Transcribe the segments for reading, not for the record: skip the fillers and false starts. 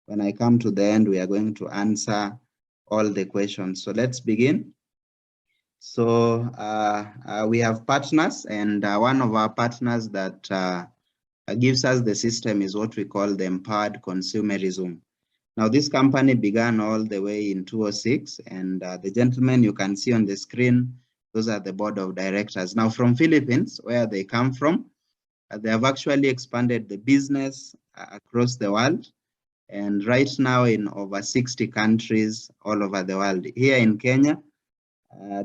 When I come to the end, we are going to answer all the questions. So let's begin. So we have partners, and one of our partners that gives us the system is what we call the Empowered Consumerism. Now, this company began all the way in 2006, and the gentlemen you can see on the screen, those are the board of directors. Now, from Philippines, where they come from, they have actually expanded the business across the world, and right now in over 60 countries all over the world. Here in Kenya,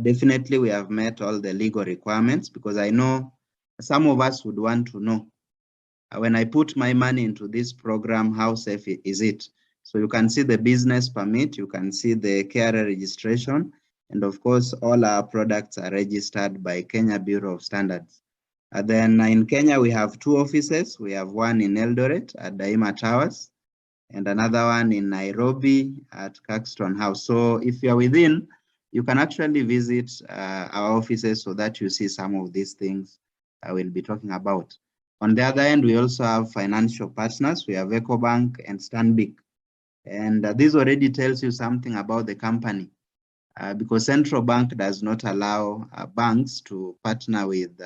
definitely we have met all the legal requirements, because I know some of us would want to know, when I put my money into this program, how safe is it? So you can see the business permit, you can see the KRA registration, and of course, all our products are registered by Kenya Bureau of Standards. Then in Kenya, we have 2 offices. We have one in Eldoret at Daima Towers, and another one in Nairobi at Caxton House. So if you're within, you can actually visit our offices so that you see some of these things I will be talking about. On the other end, we also have financial partners. We have EcoBank and Stanbic. And this already tells you something about the company, because Central Bank does not allow banks to partner with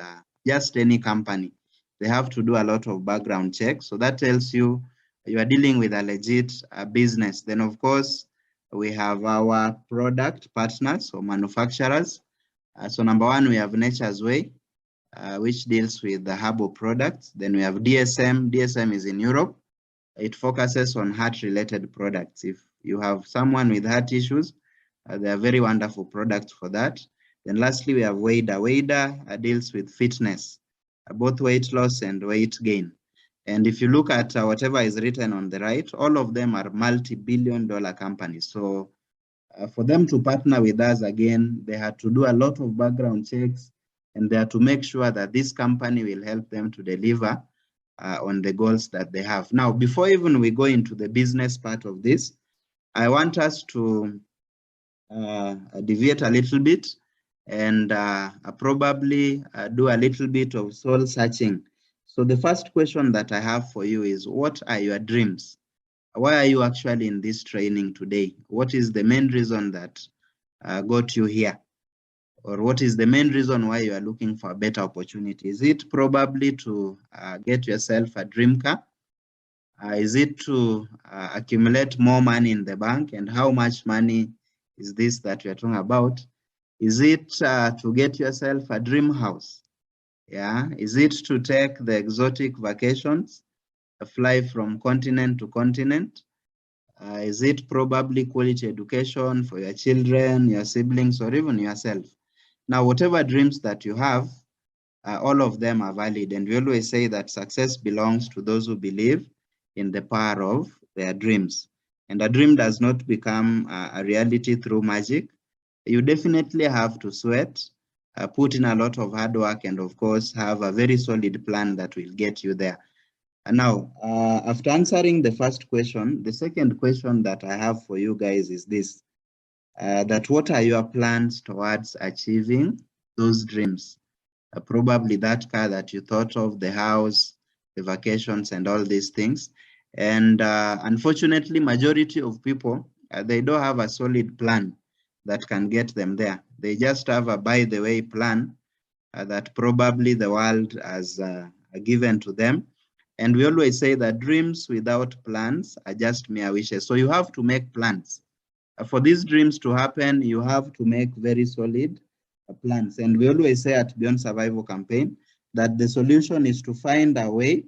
just any company. They have to do a lot of background checks. So that tells you you are dealing with a legit business. Then, of course, we have our product partners or manufacturers. So number one, we have Nature's Way, which deals with the herbal products. Then we have DSM. DSM is in Europe. It focuses on heart-related products. If you have someone with heart issues, they are very wonderful products for that. Then lastly, we have Wada. Wada deals with fitness, both weight loss and weight gain. And if you look at whatever is written on the right, all of them are multi-billion-dollar companies. So for them to partner with us again, they had to do a lot of background checks, and they are to make sure that this company will help them to deliver on the goals that they have. Now, before even we go into the business part of this, I want us to deviate a little bit and probably do a little bit of soul searching. So the first question that I have for you is, what are your dreams? Why are you actually in this training today? What is the main reason that got you here? Or what is the main reason why you are looking for a better opportunity? Is it probably to get yourself a dream car? Is it to accumulate more money in the bank? And how much money is this that we are talking about? Is it to get yourself a dream house? Yeah. Is it to take the exotic vacations, fly from continent to continent? Is it probably quality education for your children, your siblings, or even yourself? Now, whatever dreams that you have, all of them are valid. And we always say that success belongs to those who believe in the power of their dreams. And a dream does not become a reality through magic. You definitely have to sweat, put in a lot of hard work, and of course, have a very solid plan that will get you there. And now, after answering the first question, the second question that I have for you guys is this, that what are your plans towards achieving those dreams? Probably that car that you thought of, the house, the vacations, and all these things. And unfortunately, majority of people, they don't have a solid plan that can get them there. They just have a by the way plan that probably the world has given to them. And we always say that dreams without plans are just mere wishes. So you have to make plans. For these dreams to happen, you have to make very solid plans. And we always say at Beyond Survival Campaign that the solution is to find a way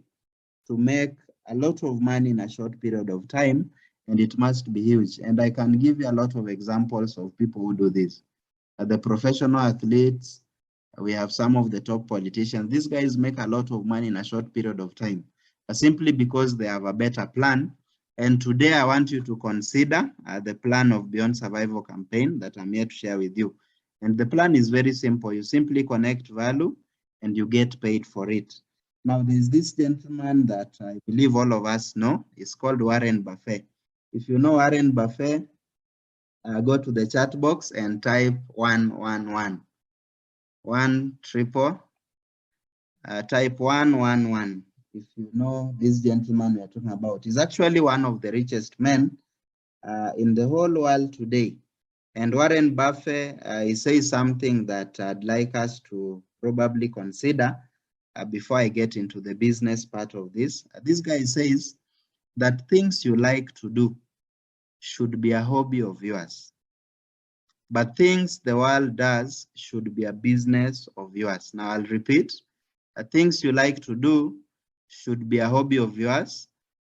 to make a lot of money in a short period of time, and it must be huge. And I can give you a lot of examples of people who do this. The professional athletes, we have some of the top politicians. These guys make a lot of money in a short period of time, simply because they have a better plan. And today I want you to consider the plan of Beyond Survival Campaign that I'm here to share with you. And the plan is very simple. You simply connect value and you get paid for it. Now, there's this gentleman that I believe all of us know. It's called Warren Buffett. If you know Warren Buffett, go to the chat box and type 111. 1 triple, type 111. if you know this gentleman we are talking about, is actually one of the richest men in the whole world today. And Warren Buffett, he says something that I'd like us to probably consider before I get into the business part of this. This guy says that things you like to do should be a hobby of yours, but things the world does should be a business of yours. Now I'll repeat, things you like to do should be a hobby of yours,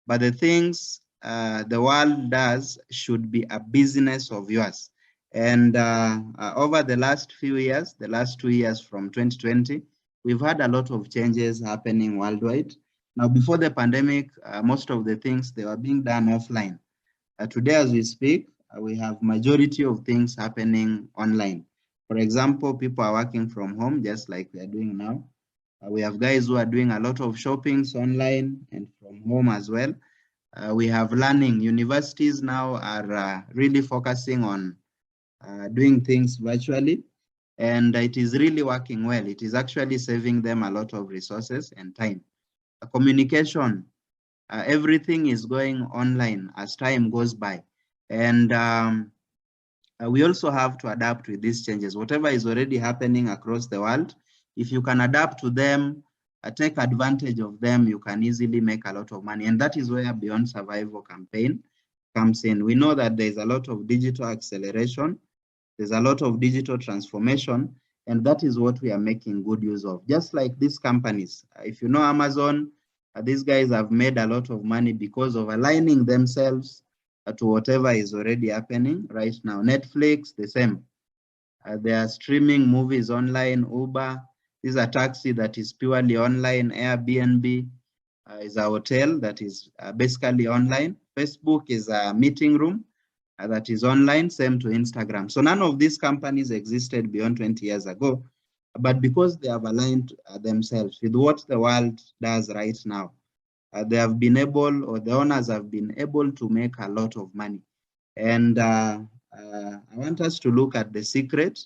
but the things the world does should be a business of yours. And over the last few years, the last 2 years from 2020, we've had a lot of changes happening worldwide. Now, before the pandemic, most of the things, they were being done offline. Today, as we speak, we have majority of things happening online. For example, people are working from home, just like we are doing now. We have guys who are doing a lot of shoppings online and from home as well. We have learning. Universities now are really focusing on doing things virtually, and it is really working well. It is actually saving them a lot of resources and time. Communication, everything is going online as time goes by. And we also have to adapt with these changes. Whatever is already happening across the world, if you can adapt to them, take advantage of them, you can easily make a lot of money. And that is where Beyond Survival campaign comes in. We know that there's a lot of digital acceleration, there's a lot of digital transformation, and that is what we are making good use of. Just like these companies, if you know Amazon, these guys have made a lot of money because of aligning themselves to whatever is already happening right now. Netflix, the same. They are streaming movies online. Uber is a taxi that is purely online. Airbnb is a hotel that is basically online. Facebook is a meeting room that is online, same to Instagram. So none of these companies existed beyond 20 years ago, but because they have aligned themselves with what the world does right now, they have been able, or the owners have been able to make a lot of money. And I want us to look at the secret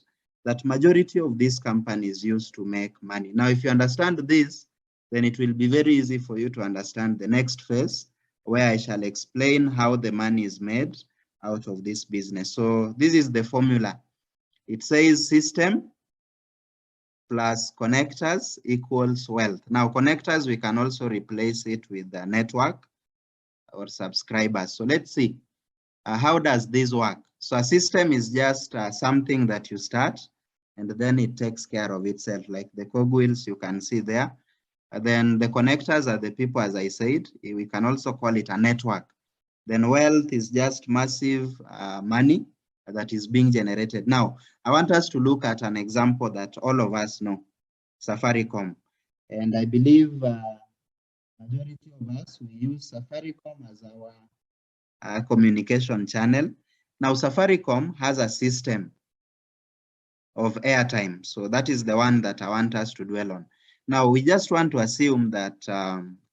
that majority of these companies use to make money. Now, if you understand this, then it will be very easy for you to understand the next phase, where I shall explain how the money is made out of this business. So this is the formula. It says system plus connectors equals wealth. Now, connectors, we can also replace it with the network or subscribers. So let's see, how does this work? So a system is just something that you start, and then it takes care of itself, like the cogwheels you can see there. Then the connectors are the people, as I said. We can also call it a network. Then wealth is just massive money that is being generated. Now, I want us to look at an example that all of us know, Safaricom. And I believe majority of us, we use Safaricom as our communication channel. Now, Safaricom has a system of airtime. So that is the one that I want us to dwell on. Now, we just want to assume that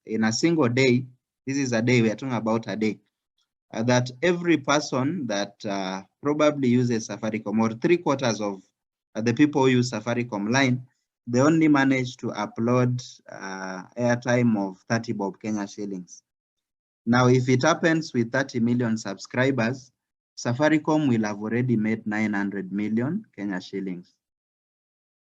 in a single day, this is a day, we are talking about a day, that every person that probably uses Safaricom, or 3/4 of the people who use Safaricom line, they only manage to upload airtime of 30 bob Kenya shillings. Now, if it happens with 30 million subscribers, Safaricom will have already made 900 million Kenya shillings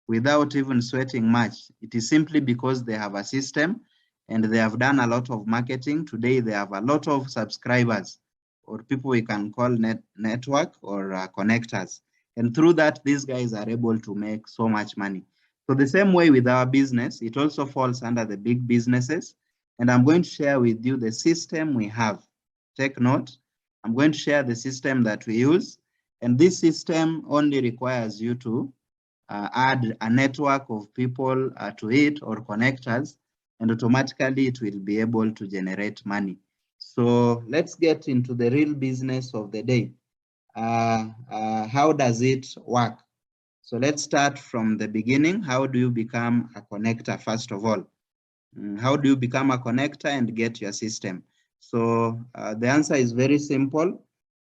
without even sweating much. It is simply because they have a system and they have done a lot of marketing. Today, they have a lot of subscribers, or people we can call network or connectors. And through that, these guys are able to make so much money. So the same way with our business, it also falls under the big businesses. And I'm going to share with you the system we have. Take note, I'm going to share the system that we use. And this system only requires you to add a network of people to it, or connectors, and automatically it will be able to generate money. So let's get into the real business of the day. How does it work? So let's start from the beginning. How do you become a connector, first of all? How do you become a connector and get your system? So the answer is very simple.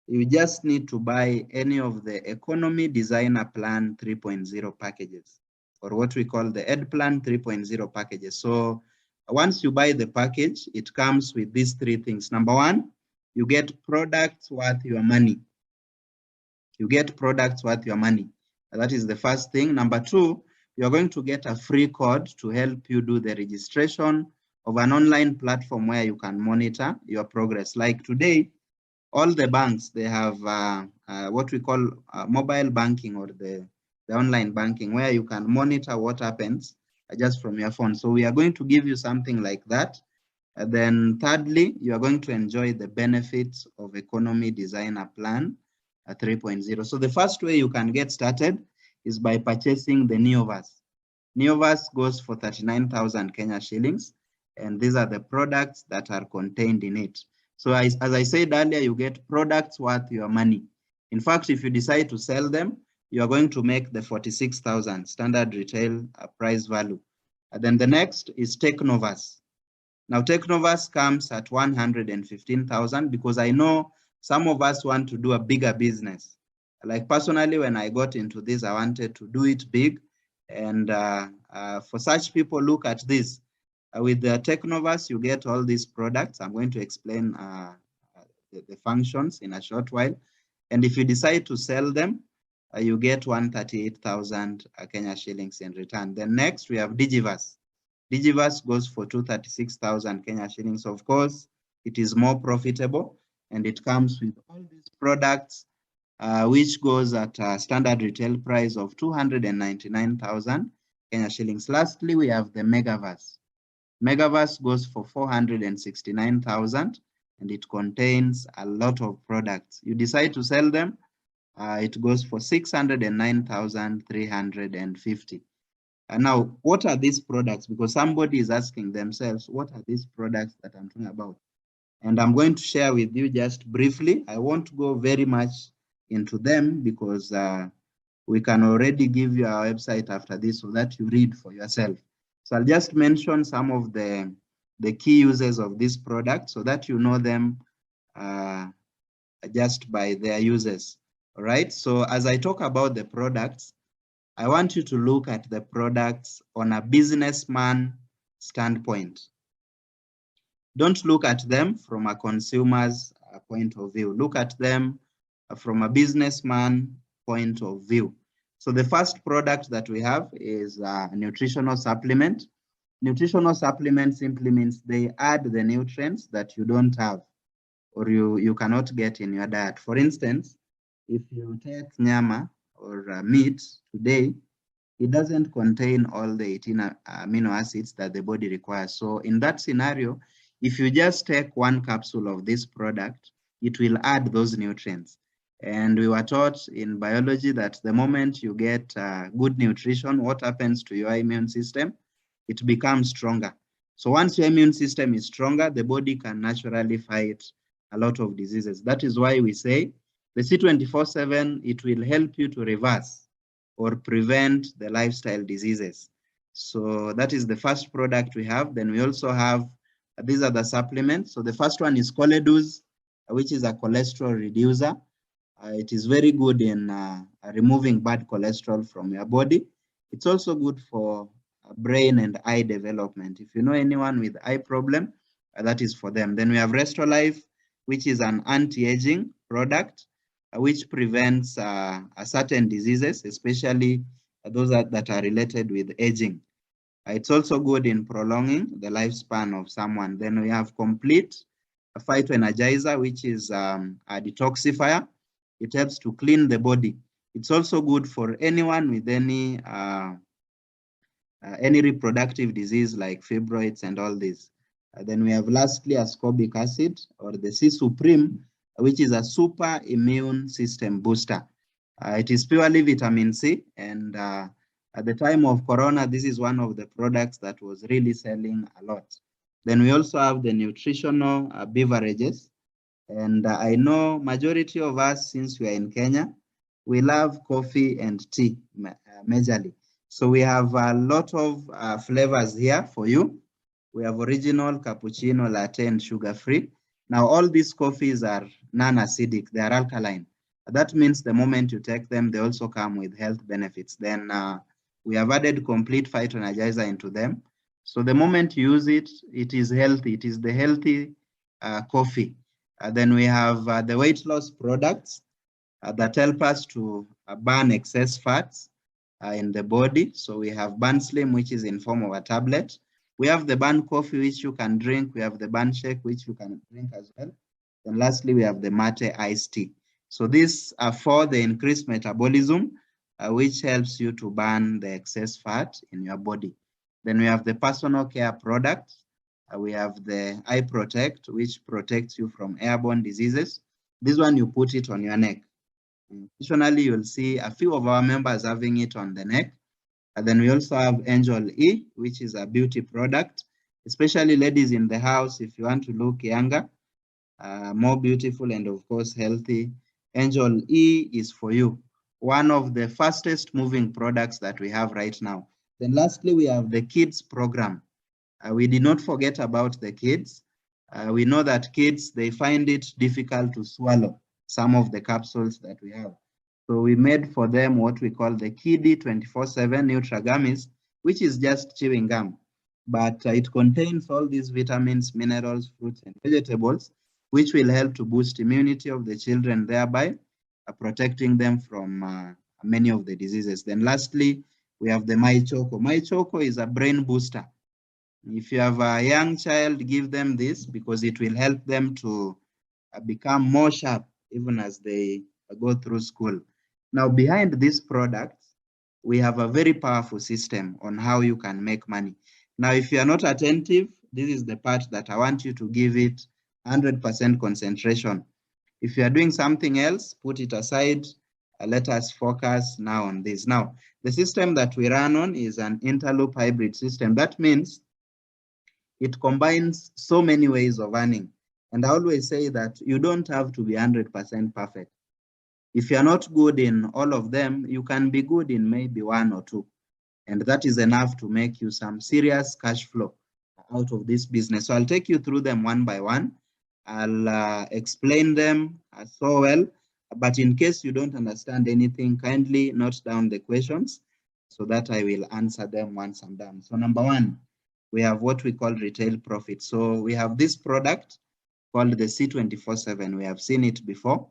You just need to buy any of the Economy Designer Plan 3.0 packages, or what we call the Ed Plan 3.0 packages. So Once you buy the package, it comes with these three things. Number one, you get products worth your money. You get products worth your money. That is the first thing. Number two, you're going to get a free code to help you do the registration of an online platform where you can monitor your progress. Like today, all the banks, they have what we call mobile banking, or the online banking, where you can monitor what happens just from your phone. So we are going to give you something like that. Then thirdly, you are going to enjoy the benefits of Economy Designer Plan 3.0. So the first way you can get started is by purchasing the Neoverse. Neoverse goes for 39,000 Kenya shillings, and these are the products that are contained in it. So as I said earlier, you get products worth your money. In fact, if you decide to sell them, you are going to make the 46,000 standard retail price value. And then the next is Technoverse. Now, Technoverse comes at 115,000 because I know some of us want to do a bigger business. Like personally, when I got into this, I wanted to do it big. And for such people, look at this. With the Technoverse, you get all these products. I'm going to explain the functions in a short while. And if you decide to sell them, you get 138,000 Kenya shillings in return. Then next, we have Digiverse. Digiverse goes for 236,000 Kenya shillings. Of course, it is more profitable, and it comes with all these products, which goes at a standard retail price of 299,000 Kenya shillings. Lastly, we have the Megaverse. Megaverse goes for 469,000, and it contains a lot of products. You decide to sell them, it goes for 609,350. Now, what are these products? Because somebody is asking themselves, what are these products that I'm talking about? And I'm going to share with you just briefly. I won't go very much into them because we can already give you our website after this so that you read for yourself. So I'll just mention some of the key uses of this product so that you know them just by their uses. All right. So as I talk about the products, I want you to look at the products on a businessman standpoint. Don't look at them from a consumer's point of view. Look at them from a businessman point of view. So the first product that we have is a nutritional supplement. Nutritional supplement simply means they add the nutrients that you don't have or you cannot get in your diet. For instance, if you take nyama or meat today, it doesn't contain all the 18 amino acids that the body requires. So in that scenario, if you just take one capsule of this product, it will add those nutrients. And we were taught in biology that the moment you get good nutrition, what happens to your immune system? It becomes stronger. So once your immune system is stronger, the body can naturally fight a lot of diseases. That is why we say the C24/7, it will help you to reverse or prevent the lifestyle diseases. So that is the first product we have. Then we also have, these are the supplements. So the first one is Choleduz, which is a cholesterol reducer. It is very good in removing bad cholesterol from your body. It's also good for brain and eye development. If you know anyone with eye problem, that is for them. Then we have Restolife, which is an anti-aging product, which prevents certain diseases, especially those that are related with aging. It's also good in prolonging the lifespan of someone. Then we have Complete Phytoenergizer, which is a detoxifier. It helps to clean the body. It's also good for anyone with any reproductive disease like fibroids and all this. Then we have lastly ascorbic acid, or the C Supreme, which is a super immune system booster. It is purely vitamin C, and at the time of Corona, this is one of the products that was really selling a lot. Then we also have the nutritional beverages. And I know majority of us, since we are in Kenya, we love coffee and tea majorly. So we have a lot of flavors here for you. We have original, cappuccino, latte, and sugar-free. Now, all these coffees are non-acidic. They are alkaline. That means the moment you take them, they also come with health benefits. Then we have added Complete Phytoenergizer into them. So the moment you use it, it is healthy. It is the healthy coffee. Then we have the weight loss products that help us to burn excess fats in the body. So we have Burn Slim, which is in form of a tablet. We have the Burn Coffee, which you can drink. We have the Burn Shake, which you can drink as well. And lastly, we have the Mate Iced Tea. So these are for the increased metabolism, which helps you to burn the excess fat in your body. Then we have the personal care products. We have the Eye Protect, which protects you from airborne diseases. This one, you put it on your neck. Additionally, you'll see a few of our members having it on the neck. And then we also have Angel E, which is a beauty product, especially ladies in the house. If you want to look younger, more beautiful, and of course healthy, Angel E is for you. One of the fastest moving products that we have right now. Then lastly, we have the kids program. We did not forget about the kids. We know that kids, they find it difficult to swallow some of the capsules that we have. So we made for them what we call the Kiddie 24/7 Nutra Gummies, which is just chewing gum. But it contains all these vitamins, minerals, fruits, and vegetables, which will help to boost immunity of the children, thereby protecting them from many of the diseases. Then lastly, we have the My Choco. My Choco is a brain booster. If you have a young child, give them this because it will help them to become more sharp even as they go through school. Now, behind these products, we have a very powerful system on how you can make money. Now, if you are not attentive, this is the part that I want you to give it 100% concentration. If you are doing something else, put it aside. Let us focus now on this. Now, the system that we run on is an interloop hybrid system. That means it combines so many ways of earning. And I always say that you don't have to be 100% perfect. If you're not good in all of them, you can be good in maybe one or two. And that is enough to make you some serious cash flow out of this business. So I'll take you through them one by one. I'll explain them so well. But in case you don't understand anything, kindly note down the questions so that I will answer them once I'm done. So number one, we have what we call retail profit. So we have this product called the C24/7. We have seen it before.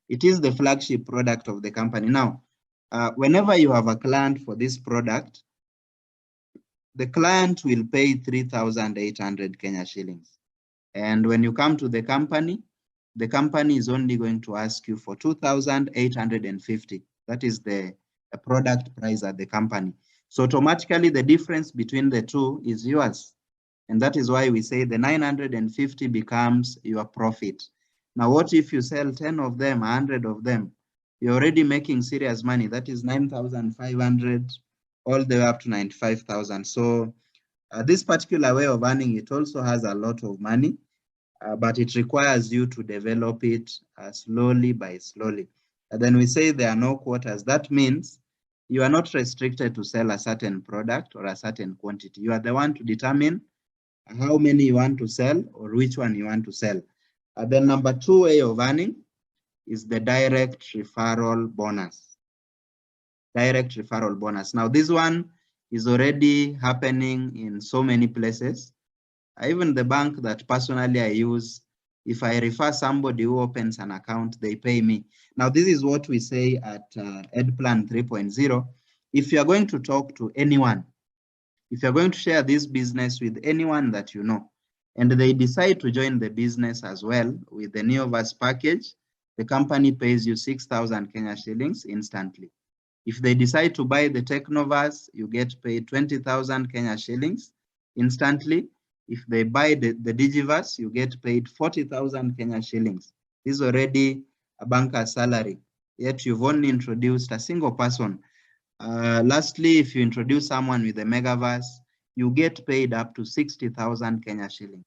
It is the flagship product of the company. Now, whenever you have a client for this product, the client will pay 3,800 Kenya shillings. And when you come to the company is only going to ask you for 2,850. That is the product price at the company. So automatically the difference between the two is yours. And that is why we say the 950 becomes your profit. Now, what if you sell 10 of them, 100 of them? You're already making serious money. That is 9,500 all the way up to 95,000. So this particular way of earning, it also has a lot of money, but it requires you to develop it slowly by slowly. And then we say there are no quotas. That means you are not restricted to sell a certain product or a certain quantity. You are the one to determine how many you want to sell or which one you want to sell. Then number two way of earning is the direct referral bonus. Direct referral bonus. Now this one is already happening in so many places. Even the bank that personally I use, if I refer somebody who opens an account, they pay me. Now, this is what we say at EdPlan 3.0. If you're going to talk to anyone, if you're going to share this business with anyone that you know, and they decide to join the business as well with the Neoverse package, the company pays you 6,000 Kenya shillings instantly. If they decide to buy the Technoverse, you get paid 20,000 Kenya shillings instantly. If they buy the Digiverse, you get paid 40,000 Kenya shillings. This is already a banker's salary, yet you've only introduced a single person. Lastly, if you introduce someone with the Megaverse, you get paid up to 60,000 Kenya shillings.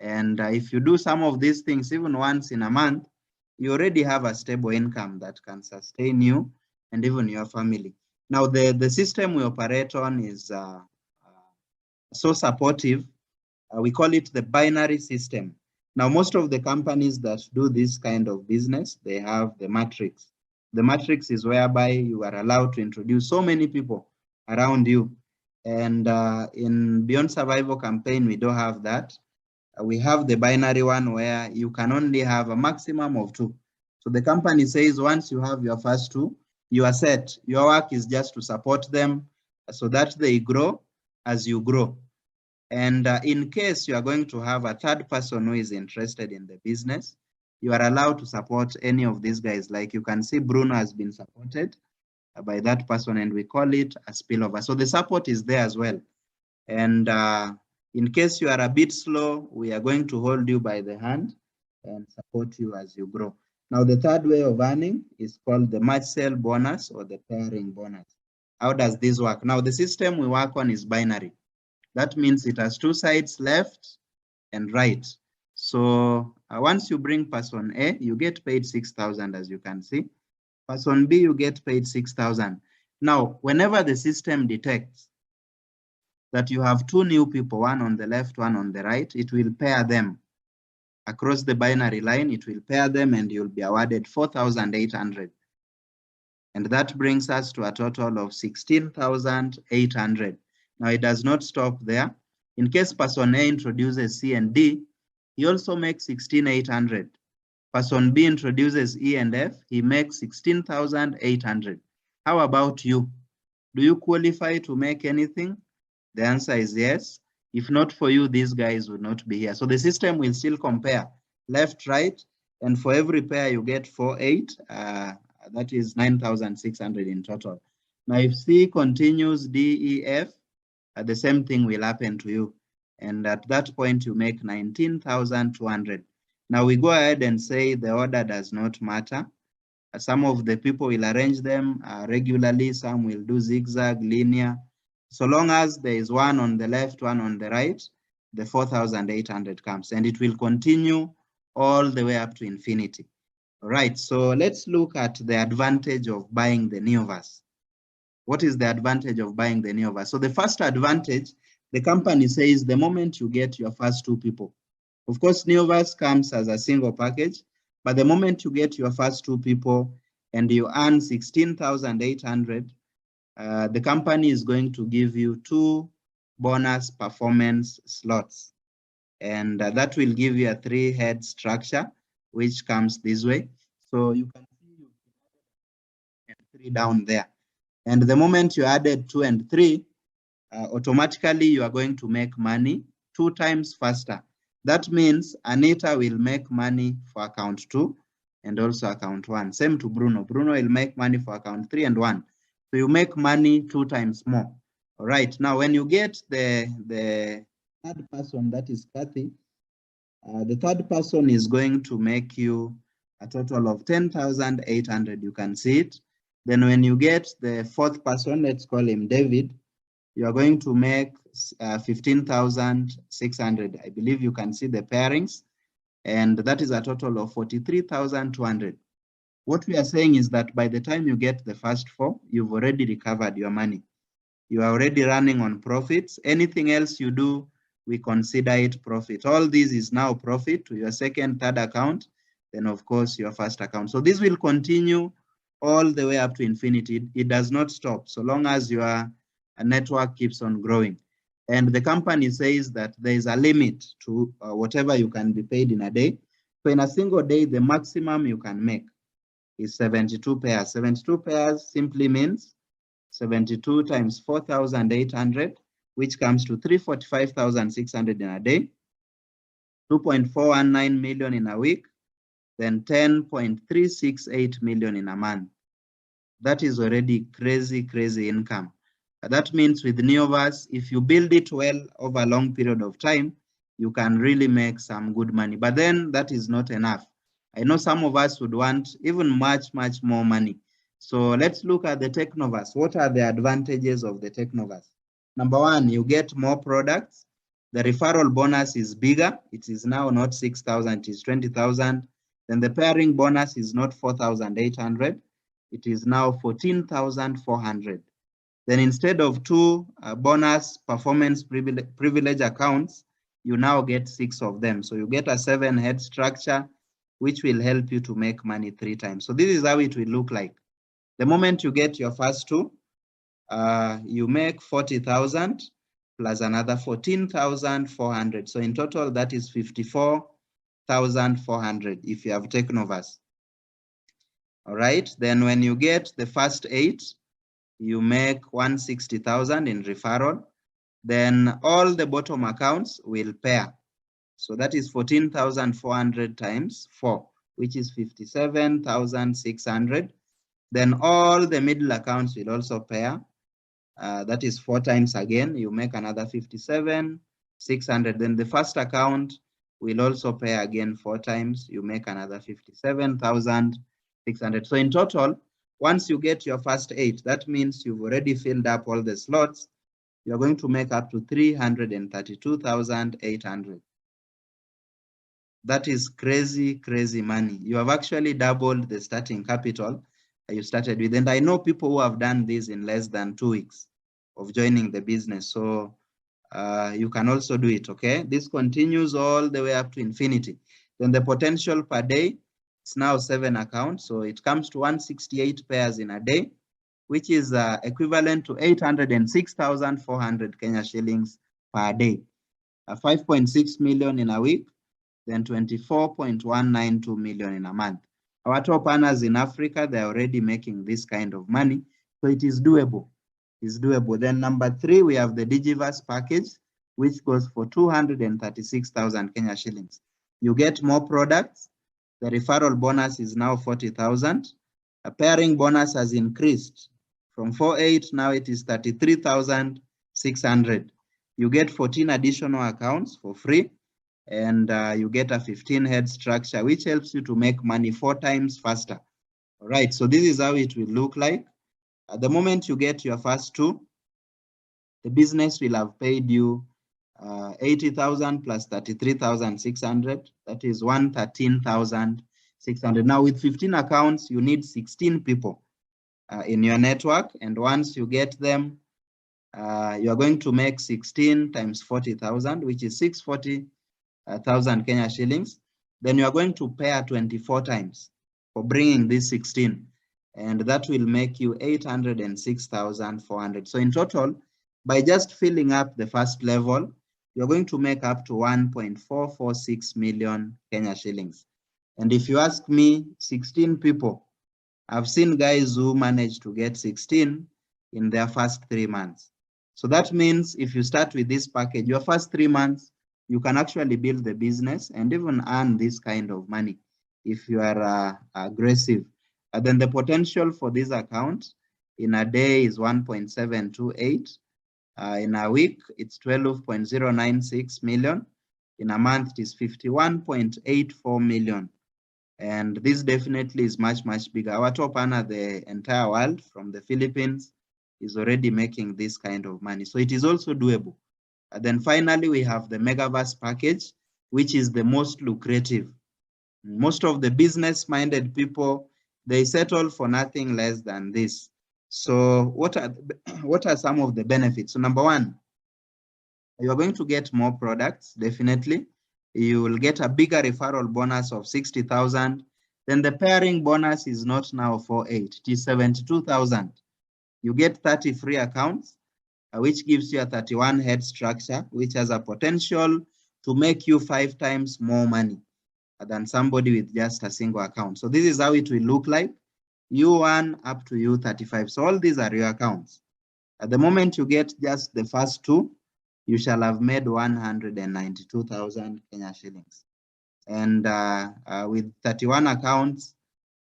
And if you do some of these things even once in a month, you already have a stable income that can sustain you and even your family. Now, the system we operate on is so supportive. We call it the binary system. Now, most of the companies that do this kind of business, they have the matrix. The matrix is whereby you are allowed to introduce so many people around you. And in Beyond Survival campaign, we don't have that. We have the binary one where you can only have a maximum of 2. So the company says once you have your first 2, you are set. Your work is just to support them so that they grow as you grow. And in case you are going to have a third person who is interested in the business, you are allowed to support any of these guys. Like you can see Bruno has been supported by that person, and we call it a spillover. So the support is there as well. And in case you are a bit slow, we are going to hold you by the hand and support you as you grow. Now, the third way of earning is called the match sale bonus or the pairing bonus. How does this work? Now, the system we work on is binary. That means it has 2 sides, left and right. So once you bring person A, you get paid 6,000, as you can see. Person B, you get paid 6,000. Now, whenever the system detects that you have 2 new people, one on the left, one on the right, it will pair them across the binary line. It will pair them and you'll be awarded 4,800. And that brings us to a total of 16,800. Now it does not stop there. In case person A introduces C and D, he also makes 16,800. Person B introduces E and F, he makes 16,800. How about you? Do you qualify to make anything? The answer is yes. If not for you, these guys would not be here. So the system will still compare left, right, and for every pair you get 4, 8. That is 9,600 in total. Now, if C continues D, E, F, the same thing will happen to you. And at that point, you make 19,200. Now, we go ahead and say the order does not matter. Some of the people will arrange them regularly. Some will do zigzag, linear. So long as there is one on the left, one on the right, the 4,800 comes. And it will continue all the way up to infinity. All right, so let's look at the advantage of buying the Neoverse. What is the advantage of buying the Neoverse? So the first advantage, the company says the moment you get your first 2 people. Of course, Neoverse comes as a single package, but the moment you get your first 2 people and you earn 16,800, the company is going to give you 2 bonus performance slots. And that will give you a 3-head structure, which comes this way. So you can see 3 down there. And the moment you added 2 and 3, automatically you are going to make money 2 times faster. That means Anita will make money for account 2 and also account 1. Same to Bruno. Bruno will make money for account 3 and 1. So you make money 2 times more. All right. Now, when you get the third person, that is Kathy, the third person is going to make you a total of 10,800. You can see it. Then when you get the 4th person, let's call him David, you are going to make 15,600. I believe you can see the pairings, and that is a total of 43,200. What we are saying is that by the time you get the first 4, you've already recovered your money. You are already running on profits. Anything else you do, we consider it profit. All this is now profit to your second, third account, then of course your first account. So this will continue all the way up to infinity. It does not stop so long as your network keeps on growing. And the company says that there is a limit to whatever you can be paid in a day. So in a single day, the maximum you can make is 72 pairs. 72 pairs simply means 72 times 4,800, which comes to 345,600 in a day, 2.419 million in a week, then 10.368 million in a month. That is already crazy, crazy income. That means with Neoverse, if you build it well over a long period of time, you can really make some good money. But then that is not enough. I know some of us would want even much, much more money. So let's look at the Technoverse. What are the advantages of the Technoverse? Number 1, you get more products. The referral bonus is bigger. It is now not 6,000, it is 20,000. Then the pairing bonus is not 4,800. It is now 14,400. Then instead of 2 bonus performance privilege accounts, you now get 6 of them. So you get a 7-head structure, which will help you to make money 3 times. So this is how it will look like. The moment you get your first 2, you make 40,000 plus another 14,400. So in total, that is 54,400 if you have taken overs. All right, then when you get the first 8, you make 160,000 in referral. Then all the bottom accounts will pair. So that is 14,400 times 4, which is 57,600. Then all the middle accounts will also pair. That is 4 times again, you make another 57,600. Then the first account will also pay again 4 times, you make another 57,600. So in total, once you get your first 8, that means you've already filled up all the slots. You're going to make up to 332,800. That is crazy, crazy money. You have actually doubled the starting capital you started with. And I know people who have done this in less than 2 weeks of joining the business. So you can also do it, okay? This continues all the way up to infinity. Then the potential per day is now 7 accounts. So it comes to 168 pairs in a day, which is equivalent to 806,400 Kenya shillings per day. 5.6 million in a week, then 24.192 million in a month. Our top earners in Africa, they're already making this kind of money. So it is doable. It's doable. Then number 3, we have the Digiverse package, which goes for 236,000 Kenya shillings. You get more products. The referral bonus is now 40,000. A pairing bonus has increased from 48, now it is 33,600. You get 14 additional accounts for free, and you get a 15-head structure, which helps you to make money 4 times faster. All right, so this is how it will look like. At the moment you get your first 2, the business will have paid you 80,000 plus 33,600. That is 113,600. Now with 15 accounts, you need 16 people in your network. And once you get them, you are going to make 16 times 40,000, which is 640,000 Kenya shillings. Then you are going to pair 24 times for bringing this 16. And that will make you 806,400. So in total, by just filling up the first level, you're going to make up to 1.446 million Kenya shillings. And if you ask me, 16 people, I've seen guys who managed to get 16 in their first 3 months. So that means if you start with this package, your first 3 months, you can actually build the business and even earn this kind of money if you are aggressive. Then the potential for this account in a day is 1.728. In a week, it's 12.096 million. In a month, it is 51.84 million. And this definitely is much, much bigger. Our top earner, the entire world from the Philippines, is already making this kind of money. So it is also doable. And then finally, we have the Megaverse package, which is the most lucrative. Most of the business-minded people, they settle for nothing less than this. So what are some of the benefits? So number 1, you are going to get more products, definitely. You will get a bigger referral bonus of 60,000. Then the pairing bonus is not now 48, it is 72,000. You get 30 free accounts, which gives you a 31-head structure, which has a potential to make you 5 times more money than somebody with just a single account. So this is how it will look like. U1 up to U35. So all these are your accounts. At the moment you get just the first 2, you shall have made 192,000 Kenya shillings. And with 31 accounts,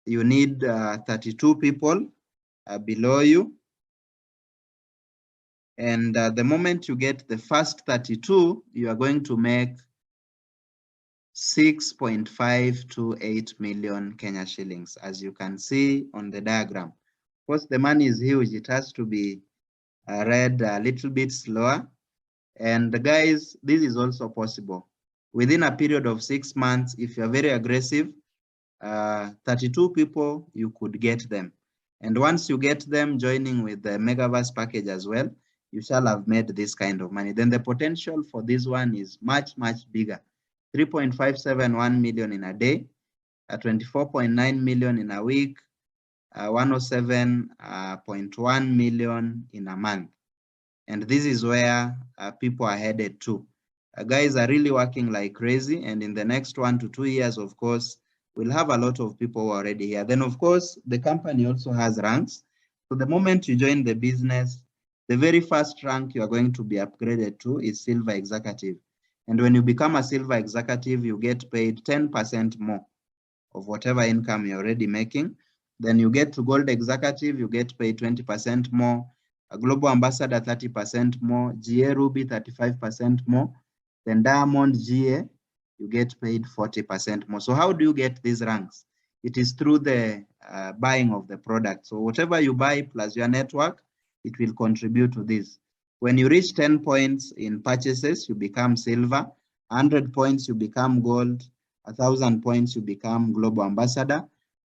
you need 32 people below you. And the moment you get the first 32, you are going to make 6.528 million Kenya shillings, as you can see on the diagram. Of course, the money is huge. It has to be read a little bit slower. And guys, this is also possible. Within a period of 6 months, if you're very aggressive, 32 people, you could get them. And once you get them joining with the Megaverse package as well, you shall have made this kind of money. Then the potential for this one is much, much bigger. 3.571 million in a day, 24.9 million in a week, 107.1 million in a month. And this is where people are headed to. Guys are really working like crazy. And in the next 1 to 2 years, of course, we'll have a lot of people already here. Then, of course, the company also has ranks. So the moment you join the business, the very first rank you are going to be upgraded to is Silver Executive. And when you become a Silver Executive, you get paid 10% more of whatever income you're already making. Then you get to Gold Executive, you get paid 20% more. A Global Ambassador, 30% more. GA Ruby, 35% more. Then Diamond GA, you get paid 40% more. So how do you get these ranks? It is through the buying of the product. So whatever you buy plus your network, it will contribute to this. When you reach 10 points in purchases, you become silver. 100 points, you become gold. 1,000 points, you become global ambassador.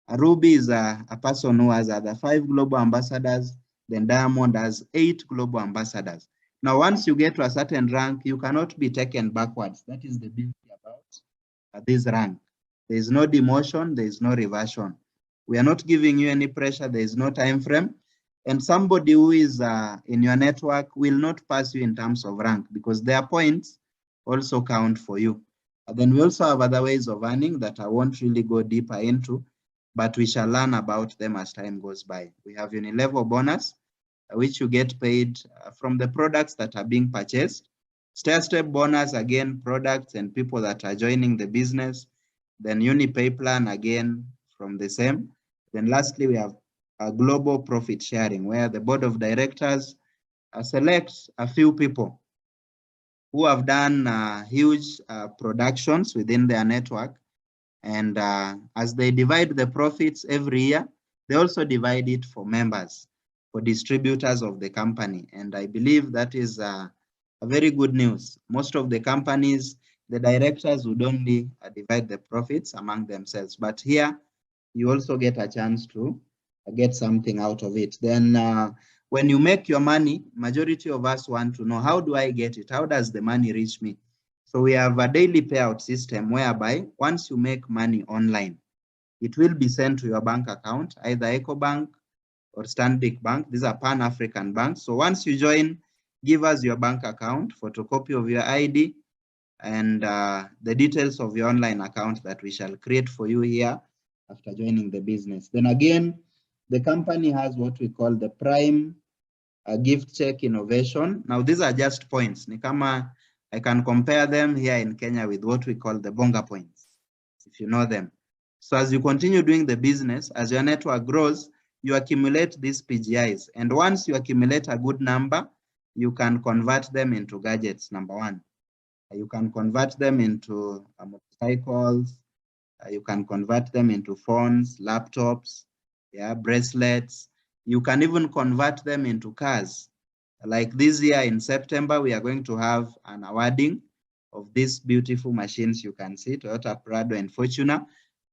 A Ruby is a person who has other 5 global ambassadors. Then Diamond has 8 global ambassadors. Now, once you get to a certain rank, you cannot be taken backwards. That is the beauty about this rank. There is no demotion, there is no reversion. We are not giving you any pressure, there is no time frame. And somebody who is in your network will not pass you in terms of rank because their points also count for you. And then we also have other ways of earning that I won't really go deeper into, but we shall learn about them as time goes by. We have Unilevel bonus, which you get paid from the products that are being purchased. Stair-step bonus, again, products and people that are joining the business. Then UniPay plan, again, from the same. Then lastly, we have a global profit sharing, where the board of directors selects a few people who have done huge productions within their network. And as they divide the profits every year, they also divide it for members, for distributors of the company. And I believe that is a very good news. Most of the companies, the directors would only divide the profits among themselves. But here, you also get a chance to get something out of it. Then when you make your money, majority of us want to know, how do I get it? How does the money reach me? So we have a daily payout system whereby once you make money online, it will be sent to your bank account, either EcoBank or Stanbic Bank. These are Pan-African banks. So once you join, give us your bank account, photocopy of your ID, and the details of your online account that we shall create for you here after joining the business. Then again, the company has what we call the Prime Gift Check Innovation. Now, these are just points. Nikama, I can compare them here in Kenya with what we call the Bonga points, if you know them. So as you continue doing the business, as your network grows, you accumulate these PGIs. And once you accumulate a good number, you can convert them into gadgets, number one. You can convert them into motorcycles. You can convert them into phones, laptops, bracelets. You can even convert them into cars. Like this year in September, we are going to have an awarding of these beautiful machines you can see, Toyota Prado and Fortuner.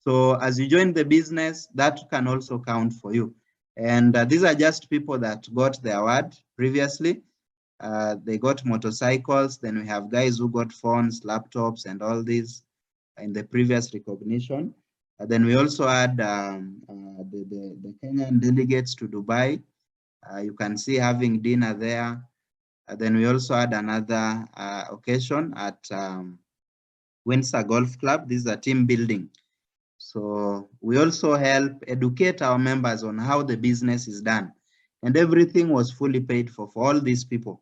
So as you join the business, that can also count for you. And these are just people that got the award previously. They got motorcycles. Then we have guys who got phones, laptops, and all these in the previous recognition. Then we also had the Kenyan delegates to Dubai. You can see having dinner there. Then we also had another occasion at Windsor Golf Club. This is a team building. So we also help educate our members on how the business is done. And everything was fully paid for all these people.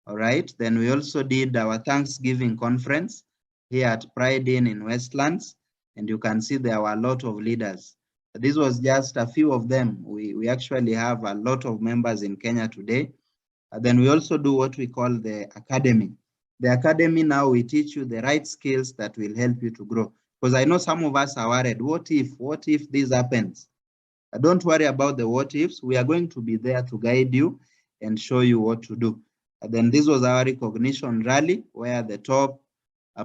All right. Then we also did our Thanksgiving conference here at Pride Inn in Westlands. And you can see there were a lot of leaders. This was just a few of them. We actually have a lot of members in Kenya today. Then we also do what we call the academy. The academy now, we teach you the right skills that will help you to grow. Because I know some of us are worried, what if this happens? Don't worry about the what ifs. We are going to be there to guide you and show you what to do. Then this was our recognition rally where the top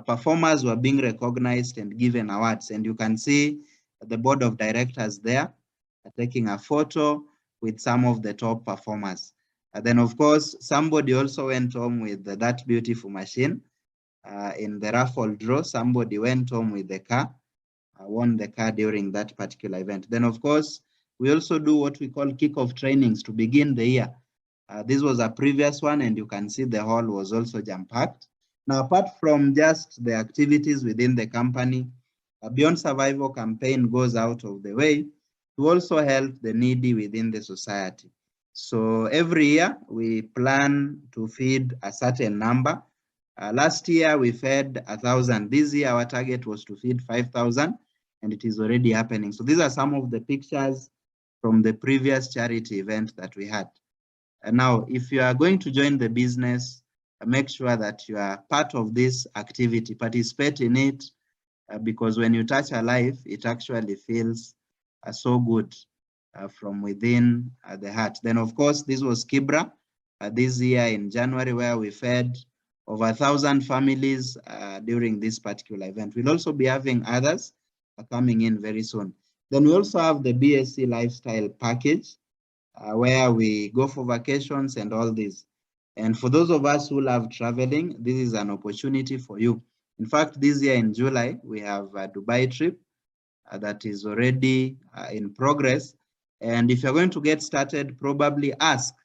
performers were being recognized and given awards. And you can see the board of directors there taking a photo with some of the top performers. Then, of course, somebody also went home with that beautiful machine. In the raffle draw, somebody went home with the car, won the car during that particular event. Then, of course, We also do what we call kickoff trainings to begin the year. This was a previous one, and you can see the hall was also jam-packed. Now, apart from just the activities within the company, Beyond Survival campaign goes out of the way to also help the needy within the society. So every year we plan to feed a certain number. Last year we fed 1,000. This year our target was to feed 5,000, and it is already happening. So these are some of the pictures from the previous charity event that we had. And now, if you are going to join the business, make sure that you are part of this activity, participate in it, because when you touch a life, it actually feels so good from within the heart. Then, of course, this was Kibra this year in January, where we fed over 1,000 families during this particular event. We'll also be having others coming in very soon. Then we also have the BSc Lifestyle Package, where we go for vacations and all this. And for those of us who love traveling, this is an opportunity for you. In fact, this year in July, we have a Dubai trip that is already in progress. And if you're going to get started, probably ask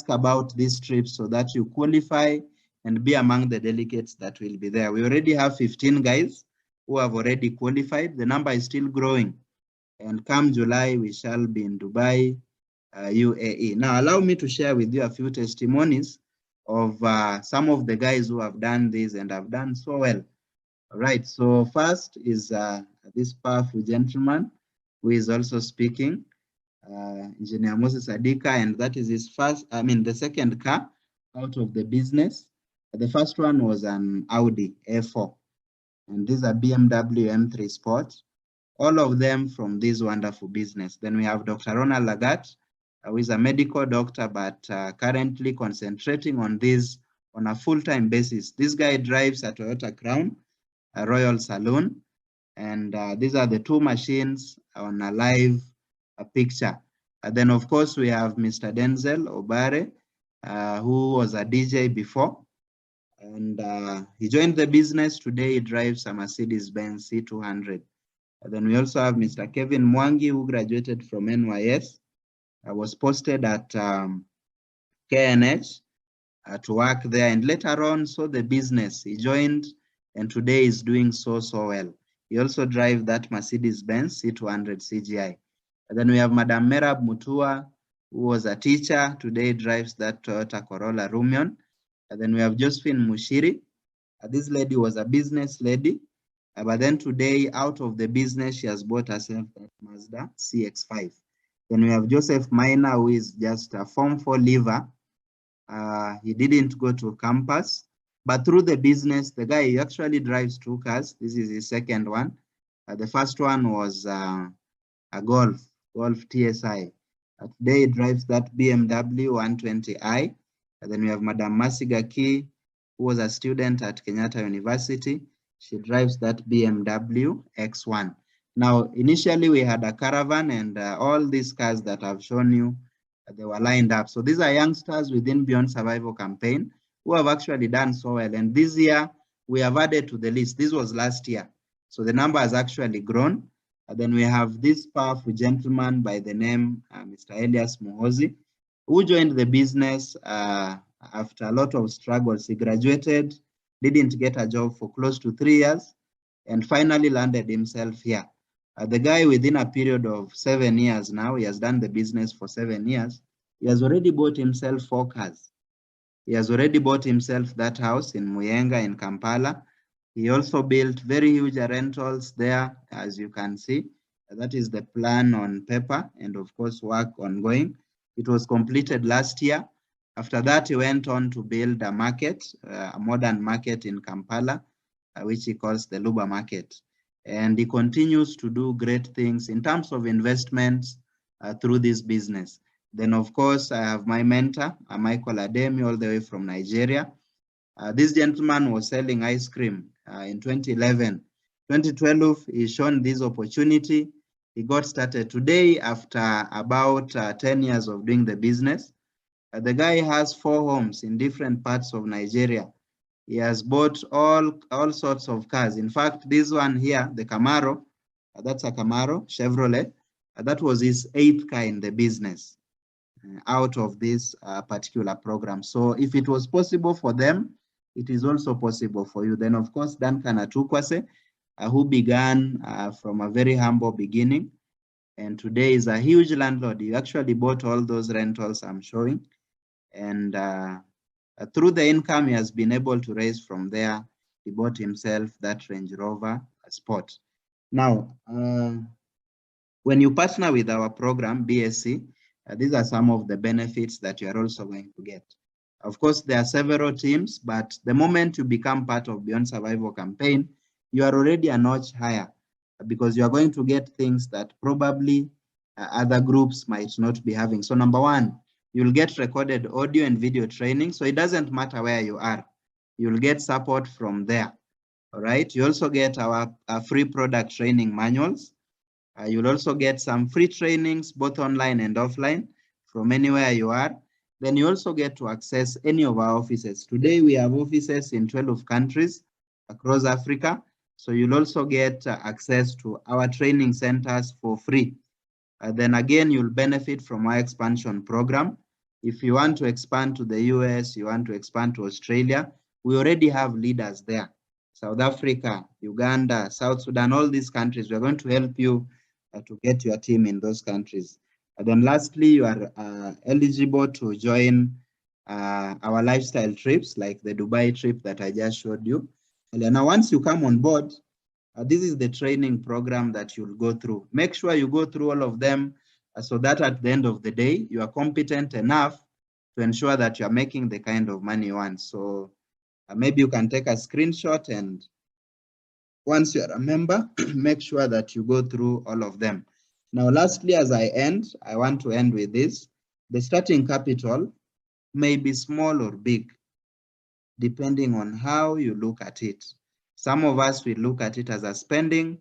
about this trip so that you qualify and be among the delegates that will be there. We already have 15 guys who have already qualified. The number is still growing. And come July, we shall be in Dubai, UAE. Now, allow me to share with you a few testimonies of some of the guys who have done this and have done so well. All right, so first is this powerful gentleman who is also speaking, Engineer Moses Adika, and that is his the second car out of the business. The first one was an Audi A4, and these are BMW M3 Sport, all of them from this wonderful business. Then we have Dr. Ronald Lagat, who is a medical doctor, but currently concentrating on this on a full-time basis. This guy drives a Toyota Crown, a Royal Saloon, and these are the two machines on a live picture. Then, of course, we have Mr. Denzel Obare, who was a DJ before, and he joined the business. Today, he drives a Mercedes-Benz C200. Then we also have Mr. Kevin Mwangi, who graduated from NYS, was posted at KNH to work there, and later on saw the business. He joined, and today is doing so well. He also drives that Mercedes-Benz C200 CGI. And then we have Madam Merab Mutua, who was a teacher. Today drives that Toyota Corolla Rumion. And then we have Josephine Mushiri. This lady was a business lady, but then today, out of the business, she has bought herself that Mazda CX-5. Then we have Joseph Minor, who is just a Form 4 leaver. He didn't go to campus, but through the business, the guy actually drives two cars. This is his second one. The first one was a Golf TSI. Today he drives that BMW 120i. And then we have Madam Masigaki, who was a student at Kenyatta University. She drives that BMW X1. Now, initially we had a caravan, and all these cars that I've shown you, they were lined up. So these are youngsters within Beyond Survival campaign who have actually done so well. And this year we have added to the list. This was last year. So the number has actually grown. And then we have this powerful gentleman by the name Mr. Elias Muhozi, who joined the business after a lot of struggles. He graduated, didn't get a job for close to 3 years, and finally landed himself here. The guy, within a period of 7 years now, he has done the business for 7 years. He has already bought himself 4 cars. He has already bought himself that house in Muyenga in Kampala. He also built very huge rentals there, as you can see. That is the plan on paper, and of course work ongoing. It was completed last year. After that, he went on to build a market, a modern market in Kampala, which he calls the Luba Market. And he continues to do great things in terms of investments through this business. Then, of course, I have my mentor, Michael Ademi, all the way from Nigeria. This gentleman was selling ice cream in 2011. 2012, he shown this opportunity. He got started. Today, after about 10 years of doing the business, the guy has 4 homes in different parts of Nigeria. He has bought all sorts of cars. In fact, this one here, the Camaro, that's a Camaro, Chevrolet. That was his 8th car in the business out of this particular program. So if it was possible for them, it is also possible for you. Then, of course, Duncan Atukwase, who began from a very humble beginning, and today is a huge landlord. He actually bought all those rentals I'm showing. And through the income he has been able to raise from there, he bought himself that Range Rover Sport. Now, when you partner with our program, BSC, these are some of the benefits that you are also going to get. Of course, there are several teams, but the moment you become part of Beyond Survival campaign, you are already a notch higher because you are going to get things that probably other groups might not be having. So number one, you'll get recorded audio and video training. So it doesn't matter where you are. You'll get support from there. All right. You also get our free product training manuals. You'll also get some free trainings, both online and offline, from anywhere you are. Then you also get to access any of our offices. Today, we have offices in 12 countries across Africa. So you'll also get access to our training centers for free. Then again, you'll benefit from our expansion program. If you want to expand to the US, you want to expand to Australia, we already have leaders there. South Africa, Uganda, South Sudan, all these countries, we're going to help you to get your team in those countries. And then lastly, you are eligible to join our lifestyle trips, like the Dubai trip that I just showed you. And then now once you come on board, this is the training program that you'll go through. Make sure you go through all of them so that at the end of the day, you are competent enough to ensure that you're making the kind of money you want. So maybe you can take a screenshot, and once you're a member, make sure that you go through all of them. Now, lastly, as I end, I want to end with this. The starting capital may be small or big, depending on how you look at it. Some of us will look at it as a spending.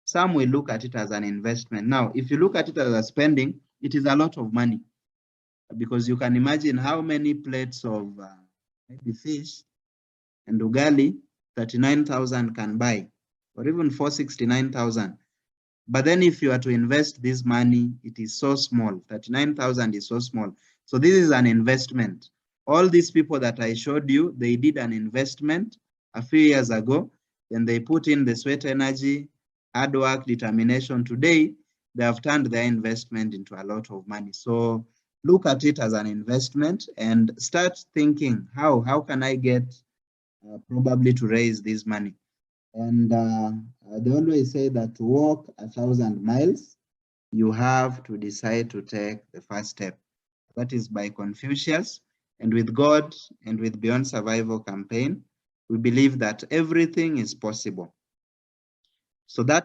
Some will look at it as an investment. Now, if you look at it as a spending, it is a lot of money because you can imagine how many plates of maybe fish and ugali 39,000 can buy, or even 469,000. But then if you are to invest this money, it is so small. 39,000 is so small. So this is an investment. All these people that I showed you, they did an investment a few years ago, and they put in the sweat energy, hard work, determination. Today, they have turned their investment into a lot of money. So look at it as an investment and start thinking, how can I get probably to raise this money? And they always say that to walk 1,000 miles, you have to decide to take the first step. That is by Confucius. And with God and with Beyond Survival campaign, we believe that everything is possible. So that